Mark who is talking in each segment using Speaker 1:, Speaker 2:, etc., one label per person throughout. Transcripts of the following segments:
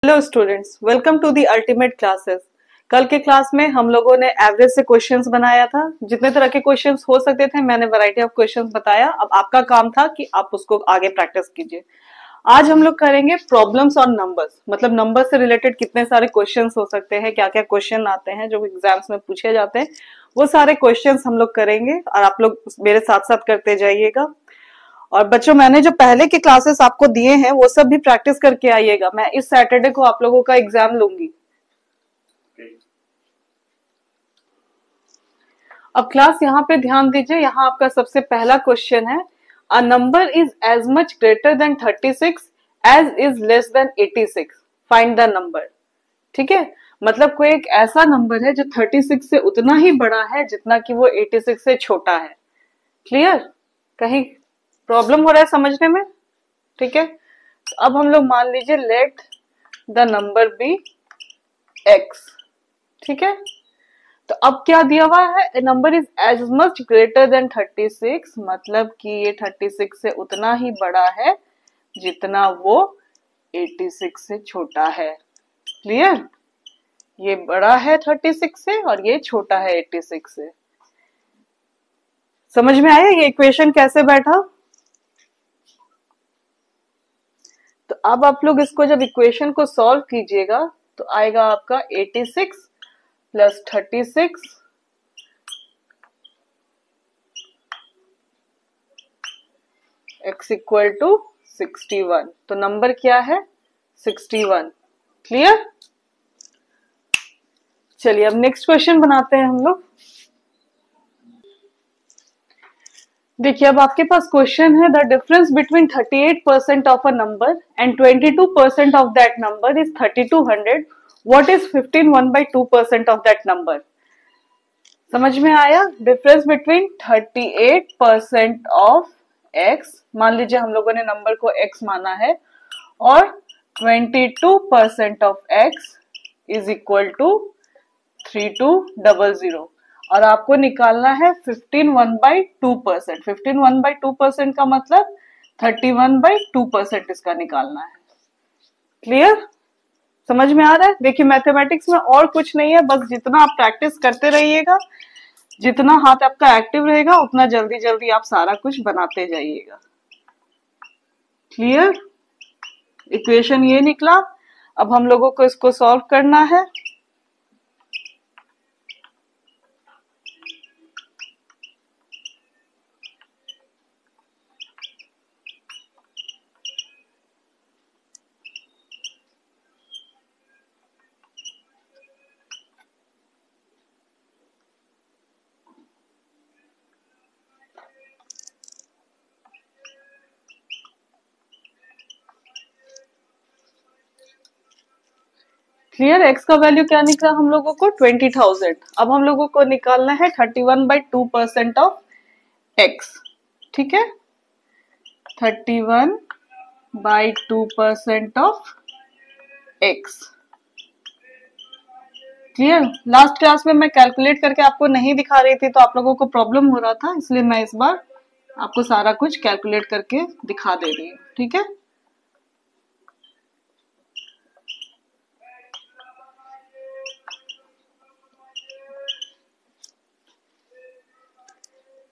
Speaker 1: Hello students, welcome to the ultimate classes. कल के class में हम लोगों ने एवरेज से क्वेश्चंस बनाया था। जितने तरह के क्वेश्चंस हो सकते थे मैंने वैरायटी ऑफ क्वेश्चंस बताया। अब आपका काम था कि आप उसको आगे प्रैक्टिस कीजिए। आज हम लोग करेंगे प्रॉब्लम्स और नंबर्स, मतलब नंबर से रिलेटेड कितने सारे क्वेश्चंस हो सकते हैं, क्या क्या क्वेश्चन आते हैं जो एग्जाम्स में पूछे जाते हैं, वो सारे क्वेश्चंस हम लोग करेंगे और आप लोग मेरे साथ साथ करते जाइएगा। और बच्चों, मैंने जो पहले के क्लासेस आपको दिए हैं वो सब भी प्रैक्टिस करके आइएगा। मैं इस सैटरडे को आप लोगों का एग्जाम लूंगी। अब क्लास यहाँ पे ध्यान दीजिए। यहाँ आपका सबसे पहला क्वेश्चन है, a number is as much greater than 36 as is less than 86, find the number. ठीक है, मतलब कोई एक ऐसा नंबर है जो 36 से उतना ही बड़ा है जितना कि वो 86 से छोटा है। क्लियर? कहीं प्रॉब्लम हो रहा है समझने में? ठीक है, तो अब हम लोग मान लीजिए let the number be x. ठीक है, तो अब क्या दिया हुआ है, number is as much greater than 36, मतलब कि ये 36 से उतना ही बड़ा है जितना वो 86 से छोटा है। क्लियर? ये बड़ा है 36 से और ये छोटा है 86 से। समझ में आया ये इक्वेशन कैसे बैठा? तो अब आप लोग इसको जब इक्वेशन को सॉल्व कीजिएगा तो आएगा आपका 86 प्लस 36 x इक्वल टू 61। तो नंबर क्या है? 61। क्लियर? चलिए अब नेक्स्ट क्वेश्चन बनाते हैं हम लोग। देखिए, अब आपके पास क्वेश्चन है, the difference between 38% of a number and 22% of that number is 3200। What is 15 1/2% of that number? समझ में आया? डिफरेंस बिटवीन 38% ऑफ x, मान लीजिए हम लोगों ने नंबर को x माना है, और 22% of x is equal to 3200, और आपको निकालना है 15 1/2%। 15 1/2% का मतलब 31/2% इसका निकालना है। क्लियर? समझ में आ रहा है? देखिए, मैथमेटिक्स में और कुछ नहीं है, बस जितना आप प्रैक्टिस करते रहिएगा, जितना हाथ आपका एक्टिव रहेगा उतना जल्दी जल्दी आप सारा कुछ बनाते जाइएगा। क्लियर? इक्वेशन ये निकला। अब हम लोगों को इसको सॉल्व करना है। क्लियर? एक्स का वैल्यू क्या निकला हम लोगों को? 20,000। अब हम लोगों को निकालना है 31/2% ऑफ एक्स। ठीक है, 31/2% of x. Clear? Last class में मैं कैलकुलेट करके आपको नहीं दिखा रही थी तो आप लोगों को प्रॉब्लम हो रहा था, इसलिए मैं इस बार आपको सारा कुछ कैलकुलेट करके दिखा दे रही हूँ। ठीक है,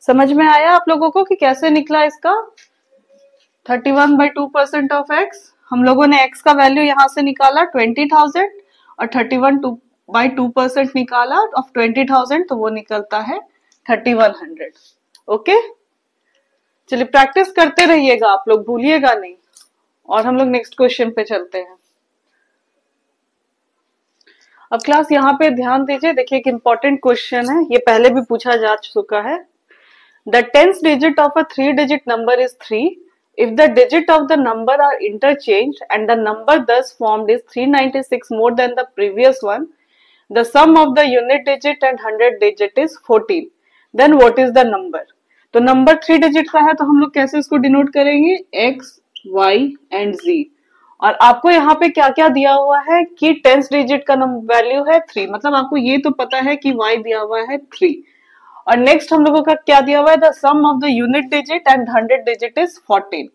Speaker 1: समझ में आया आप लोगों को कि कैसे निकला इसका? 31/2% ऑफ एक्स, हम लोगों ने एक्स का वैल्यू यहां से निकाला 20,000 और 31/2% निकाला ऑफ 20,000, तो वो निकलता है 3100। ओके, चलिए प्रैक्टिस करते रहिएगा आप लोग, भूलिएगा नहीं। और हम लोग नेक्स्ट क्वेश्चन पे चलते हैं। अब क्लास यहाँ पे ध्यान दीजिए। देखिए, एक इंपॉर्टेंट क्वेश्चन है, ये पहले भी पूछा जा चुका है। The tens digit of a 3-digit number is 3. If the digit of the number are interchanged and the number thus formed is 396 more than the previous one, the sum of the unit digit and 100 digit is 14. Then what is the number? तो number 3 digit का है तो हम लोग कैसे इसको denote करेंगे? x, y and z। और आपको यहाँ पे क्या क्या दिया हुआ है कि टेंस डिजिट का वैल्यू है 3, मतलब आपको ये तो पता है कि y दिया हुआ है 3। और नेक्स्ट हम लोगों का क्या दिया हुआ है? The sum of the unit digit and 100 digit is 14,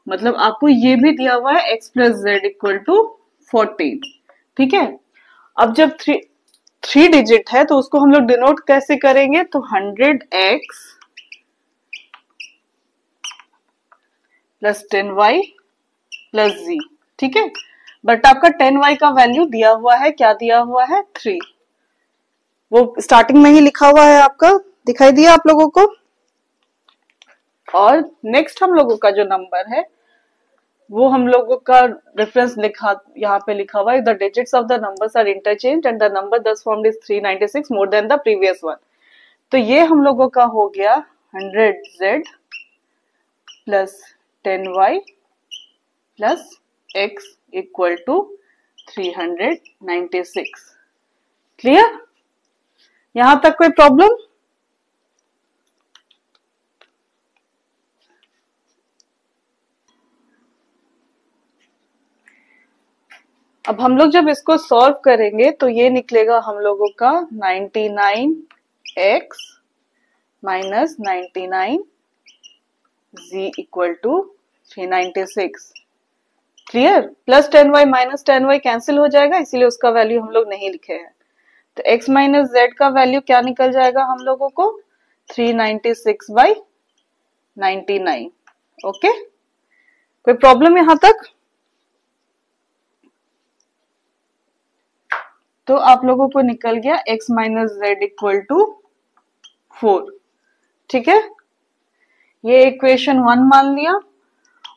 Speaker 1: मतलब आपको ये भी दिया हुआ है x plus z equal to 14। ठीक है, अब जब थ्री डिजिट है तो उसको हम लोग डिनोट कैसे करेंगे, तो 100x plus 10y plus z। ठीक है, बट आपका 10y का वैल्यू दिया हुआ है, क्या दिया हुआ है, 3। वो स्टार्टिंग में ही लिखा हुआ है, आपका दिखाई दिया आप लोगों को। और नेक्स्ट हम लोगों का जो नंबर है वो हम लोगों का रेफरेंस लिखा, यहाँ पे लिखा हुआ है, the digits of the numbers are interchange and the number thus formed is 396 more than the previous one. तो ये हम लोगों का हो गया 100z plus 10y plus x equal to 396। Clear, यहां तक कोई प्रॉब्लम? अब हम लोग जब इसको सॉल्व करेंगे तो ये निकलेगा हम लोगों का 99x minus 99z equal to 396। Clear, plus 10y minus 10y cancel हो जाएगा, इसीलिए उसका वैल्यू हम लोग नहीं लिखे हैं। तो x माइनस z का वैल्यू क्या निकल जाएगा हम लोगों को, 396/99। ओके, कोई प्रॉब्लम यहां तक? तो आप लोगों को निकल गया x minus z equal to 4। ठीक है, ये इक्वेशन 1 मान लिया,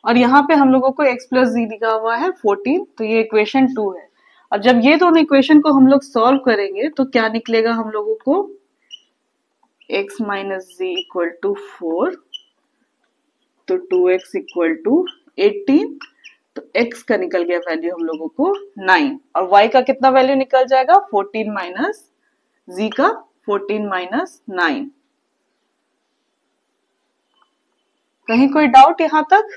Speaker 1: और यहाँ पे हम लोगों को x प्लस जी दिखा हुआ है 14, तो ये इक्वेशन 2 है। अब जब ये दोनों इक्वेशन को हम लोग सॉल्व करेंगे तो क्या निकलेगा हम लोगों को, x minus z equal to 4, तो 2x इक्वल टू 18, तो x का निकल गया वैल्यू हम लोगों को 9, और y का कितना वैल्यू निकल जाएगा, 14 माइनस z का 14 माइनस 9। कहीं कोई डाउट यहां तक?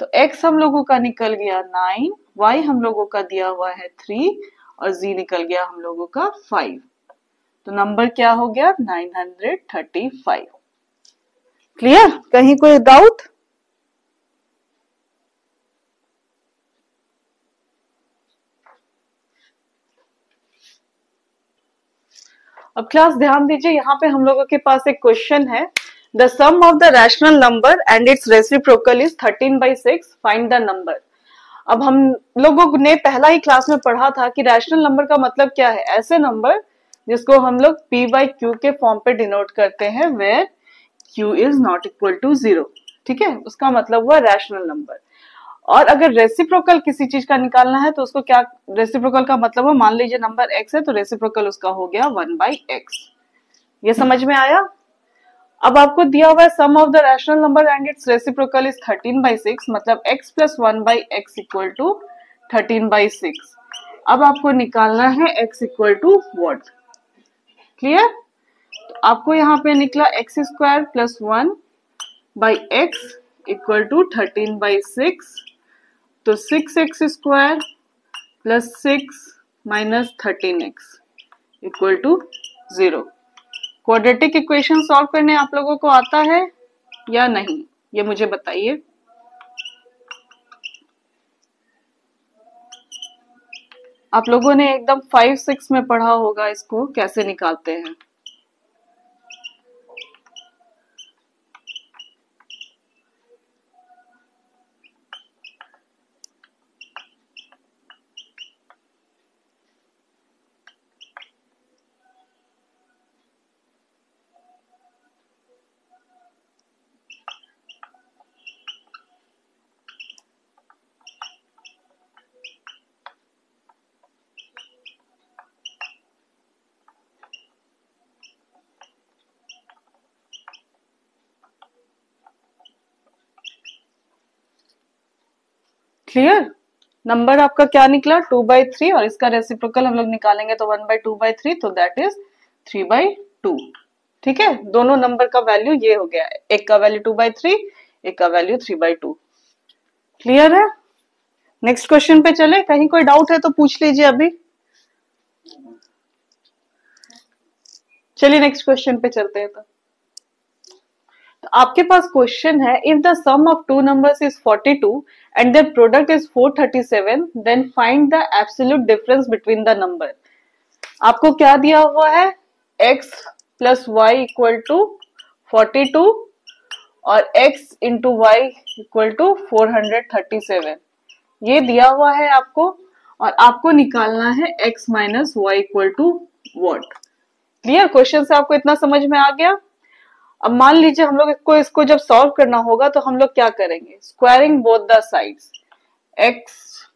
Speaker 1: तो x हम लोगों का निकल गया 9, y हम लोगों का दिया हुआ है 3, और z निकल गया हम लोगों का 5। तो नंबर क्या हो गया, 935। क्लियर, कहीं कोई डाउट? अब क्लास ध्यान दीजिए, यहाँ पे हम लोगों के पास एक क्वेश्चन है, the sum of the rational number and its reciprocal is 13/6, find the number. अब हम लोगों ने पहला ही क्लास में पढ़ा था कि रैशनल नंबर का मतलब क्या है, ऐसे नंबर जिसको हम लोग p/q के फॉर्म पे डिनोट करते हैं, where q is not equal to 0। ठीक है, उसका मतलब हुआ रैशनल नंबर। और अगर रेसिप्रोकल किसी चीज का निकालना है तो उसको क्या, रेसिप्रोकल का मतलब हो, मान लीजिए नंबर x है तो रेसिप्रोकल उसका हो गया 1/x। ये समझ में आया? अब आपको दिया हुआ है sum of the rational number and its reciprocal is 13/6, मतलब x plus 1/x equal to 13/6। अब आपको निकालना है x equal to what. Clear, तो आपको यहाँ पे निकला x square plus 1/x equal to 13/6, तो 6x square plus 6 minus 13x equal to 0। Quadratic equation solve करने आप लोगों को आता है या नहीं, ये मुझे बताइए। आप लोगों ने एकदम 5-6 में पढ़ा होगा इसको कैसे निकालते हैं। क्लियर, नंबर आपका क्या निकला, 2/3, और इसका रेसिप्रोकल हम लोग निकालेंगे तो 1/2/3, तो दैट इज 3/2। ठीक है, दोनों नंबर का वैल्यू ये हो गया है, एक का वैल्यू 2/3, एक का वैल्यू 3/2। क्लियर है, नेक्स्ट क्वेश्चन पे चले, कहीं कोई डाउट है तो पूछ लीजिए अभी। चलिए नेक्स्ट क्वेश्चन पे चलते हैं। तो आपके पास क्वेश्चन है, if the sum of two numbers is 42 and their product is 437, then find the absolute difference between the number. आपको क्या दिया हुआ है, x plus y equal to 42 और x into y equal to 437, ये दिया हुआ है आपको, और आपको निकालना है x minus y equal to what. Clear? Question से आपको इतना समझ में आ गया। अब मान लीजिए हम लोग इसको जब सॉल्व करना होगा तो हम लोग क्या करेंगे, squaring both the sides, x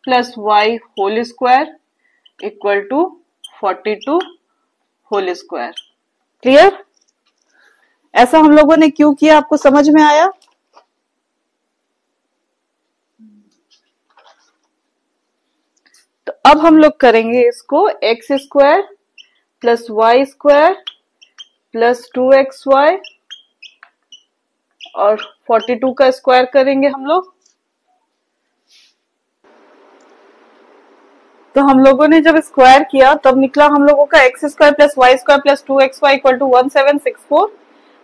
Speaker 1: plus y whole square equal to 42 whole square. Clear? ऐसा हम लोगों ने क्यों किया, आपको समझ में आया? तो अब हम लोग करेंगे इसको x square plus y square plus 2xy और 42 का स्क्वायर करेंगे हम लोग। तो हम लोगों ने जब स्क्वायर किया तब निकला हम लोगों का x square plus y square plus 2xy equal to 1764।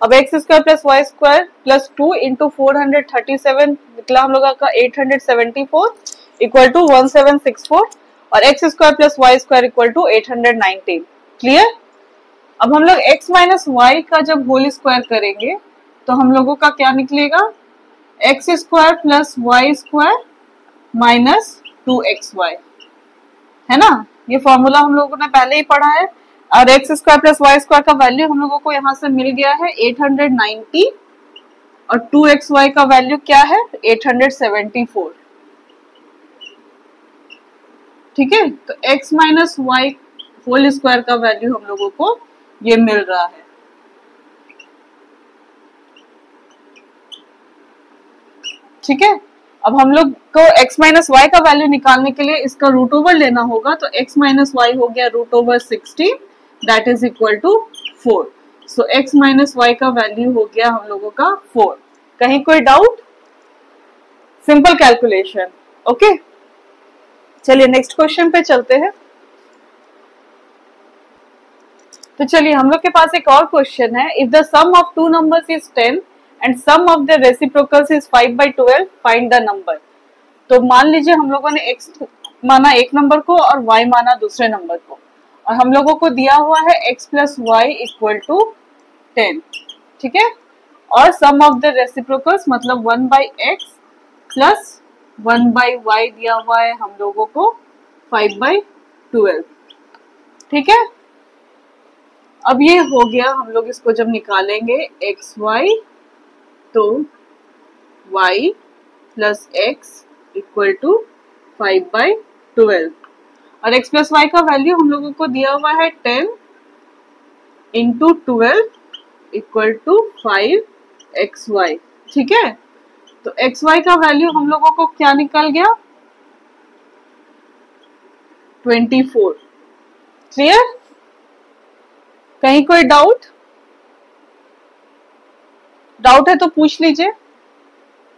Speaker 1: अब x square plus y square plus 2 into 437 निकला हम लोगों का 874 इक्वल टू 1764 और x square plus y square equal to 819। Clear? अब हम लोग x माइनस वाई का जब होल स्क्वायर करेंगे तो हम लोगों का क्या निकलेगा, x square plus y square minus 2xy, है ना? ये फॉर्मूला हम लोगों ने पहले ही पढ़ा है। और x square plus y square का वैल्यू हम लोगों को यहाँ से मिल गया है 890 और 2xy का वैल्यू क्या है 874। ठीक है, तो x minus y whole square का वैल्यू हम लोगों को ये मिल रहा है। ठीक है, अब हम लोग को x माइनस वाई का वैल्यू निकालने के लिए इसका रूट ओवर लेना होगा, तो x माइनस वाई हो गया root over 16 that is equal to 4। So x minus y का वैल्यू हो गया हम लोगों का 4। कहीं कोई डाउट? Simple calculation. ओके, चलिए नेक्स्ट क्वेश्चन पे चलते हैं। तो चलिए हम लोग के पास एक और क्वेश्चन है, if the sum of two numbers is 10 and sum of the reciprocals is 5/12 find the number. तो मान लीजिए हम लोगों ने x माना एक नंबर को और y माना दूसरे नंबर को, और हम लोगों को दिया हुआ है x plus y equal to 10। ठीक है, और सम ऑफ द रेसिप्रोकल्स मतलब 1/x प्लस 1/y दिया हुआ है हम लोगों को 5/12। ठीक है, अब ये हो गया, हम लोग इसको जब निकालेंगे एक्स वाई तो y plus x equal to 5/12 और x प्लस वाई का वैल्यू हम लोगों को दिया हुआ है 10 इंटू 12 इक्वल टू 5xy। ठीक है, तो xy का वैल्यू हम लोगों को क्या निकल गया 24। क्लियर? कहीं कोई डाउट है तो पूछ लीजिए।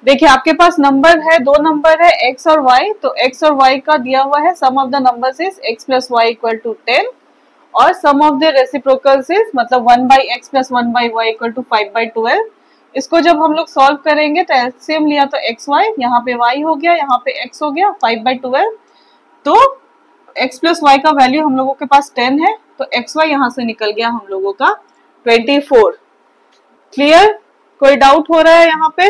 Speaker 1: देखिए आपके पास नंबर है, दो नंबर है x और y, तो x और y का दिया हुआ है sum of the numbers is x plus y equal to 10 और sum of the reciprocals is मतलब 1/x plus 1/y equal to 5/12। इसको जब हम लोग सॉल्व करेंगे तो एलसीएम लिया तो एक्स वाई, यहाँ पे y हो गया, यहाँ पे x हो गया 5/12, तो x प्लस वाई का वैल्यू हम लोगों के पास 10 है, तो एक्स वाई यहाँ से निकल गया हम लोगों का 24। क्लियर? कोई डाउट हो रहा है यहाँ पे?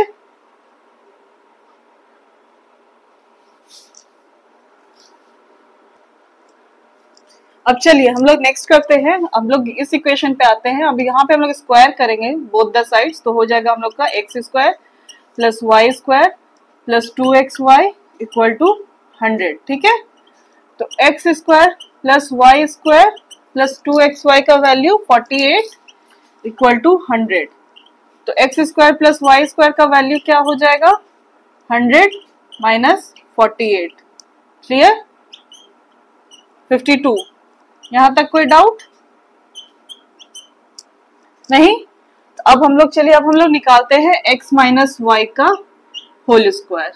Speaker 1: अब चलिए हम लोग नेक्स्ट करते हैं, हम लोग इस इक्वेशन पे आते हैं। अब यहाँ पे हम लोग स्क्वायर करेंगे बोथ द साइड्स, तो हो जाएगा हम लोग का x square plus y square plus 2xy equal to 100। ठीक है, तो x square plus y square plus 2xy का वैल्यू 48 इक्वल टू 100। तो x square plus y square का वैल्यू क्या हो जाएगा 100 माइनस 48। क्लियर? 52। यहां तक कोई डाउट नहीं? तो अब हम लोग चलिए, अब हम लोग निकालते हैं x माइनस वाई का होल स्क्वायर।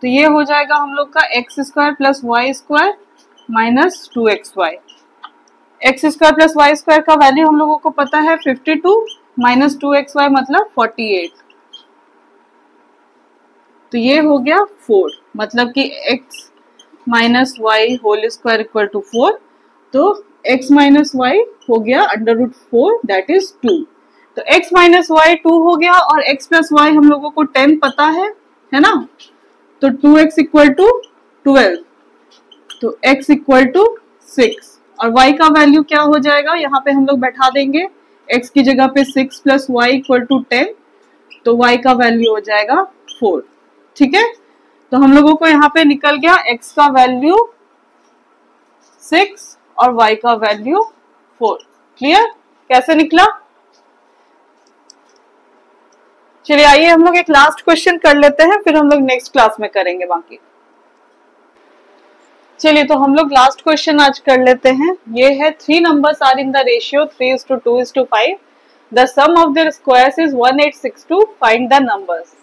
Speaker 1: तो ये हो जाएगा हम लोग का x square plus y square minus 2xy। X square plus y square का वैल्यू हम लोगों को पता है 52 माइनस 2xy मतलब 48, तो ये हो गया 4, मतलब कि x minus y whole square equal to 4, तो x माइनस वाई हो गया √4 दैट इज 2। तो x माइनस वाई 2 हो गया और x प्लस वाई हम लोगों को 10 पता है ना, तो 2x इक्वल टू 12, तो x इक्वल टू 6 और y का वैल्यू क्या हो जाएगा, यहाँ पे हम लोग बैठा देंगे x की जगह पे 6 प्लस वाई इक्वल टू 10, तो y का वैल्यू हो जाएगा 4। ठीक है, तो हम लोगों को यहाँ पे निकल गया x का वैल्यू 6 और y का वैल्यू 4। क्लियर, कैसे निकला? चलिए आइए हम लोग एक लास्ट क्वेश्चन कर लेते हैं, फिर हम लोग नेक्स्ट क्लास में करेंगे बाकी। चलिए तो हम लोग लास्ट क्वेश्चन आज कर लेते हैं। ये है 3 numbers are in the ratio 3:2:5, the sum of their squares is 1862, find the numbers.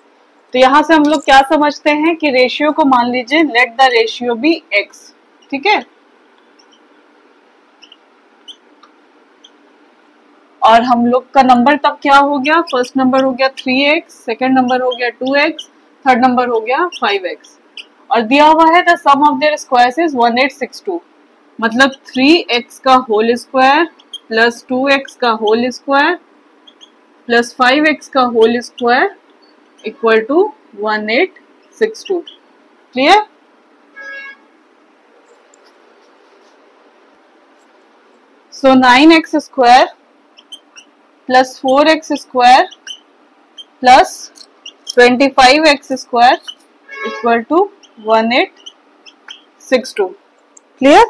Speaker 1: तो यहां से हम लोग क्या समझते हैं कि रेशियो को मान लीजिए let the ratio be x। ठीक है, और हम लोग का नंबर तब क्या हो गया, फर्स्ट नंबर हो गया 3x, सेकेंड नंबर हो गया 2x, थर्ड नंबर हो गया 5x, और दिया हुआ है the sum of their squares is 1862, मतलब 3x का होल स्क्वायर प्लस 2x का होल स्क्वायर प्लस 5x का whole square equal to 1862। Clear? So 9x square plus 4x square plus 25x square equal to 1862। Clear?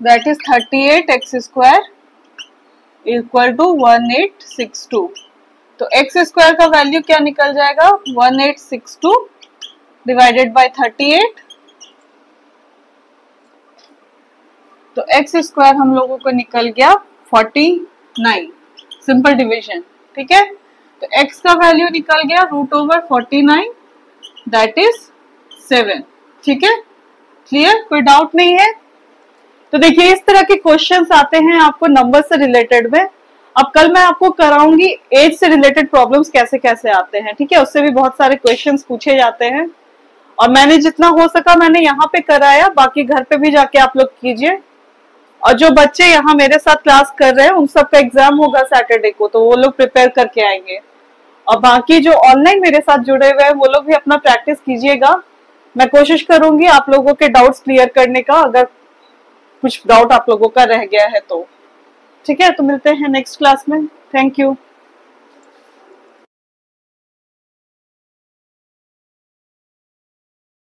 Speaker 1: That is 38x square equal to 1862। तो x square का value क्या निकल जाएगा, 1862 divided by 38, तो x square हम लोगों को निकल गया 49, सिंपल डिवीजन। ठीक है, तो x का वैल्यू निकल गया √49 दैट इज 7। ठीक है, क्लियर, कोई डाउट नहीं है? तो देखिए इस तरह के क्वेश्चंस आते हैं आपको नंबर से रिलेटेड में। अब कल मैं आपको कराऊंगी एज से रिलेटेड प्रॉब्लम्स कैसे कैसे आते हैं। ठीक है, उससे भी बहुत सारे क्वेश्चंस पूछे जाते हैं और मैंने जितना हो सका मैंने यहाँ पे कराया, बाकी घर पे भी जाके आप लोग कीजिए। और जो बच्चे यहाँ मेरे साथ क्लास कर रहे हैं उन सबका एग्जाम होगा सैटरडे को, तो वो लोग प्रिपेयर करके आएंगे। और बाकी जो ऑनलाइन मेरे साथ जुड़े हुए हैं वो लोग भी अपना प्रैक्टिस कीजिएगा। मैं कोशिश करूंगी आप लोगों के डाउट्स क्लियर करने का, अगर कुछ डाउट आप लोगों का रह गया है तो। ठीक है, तो मिलते हैं नेक्स्ट क्लास में। Thank you.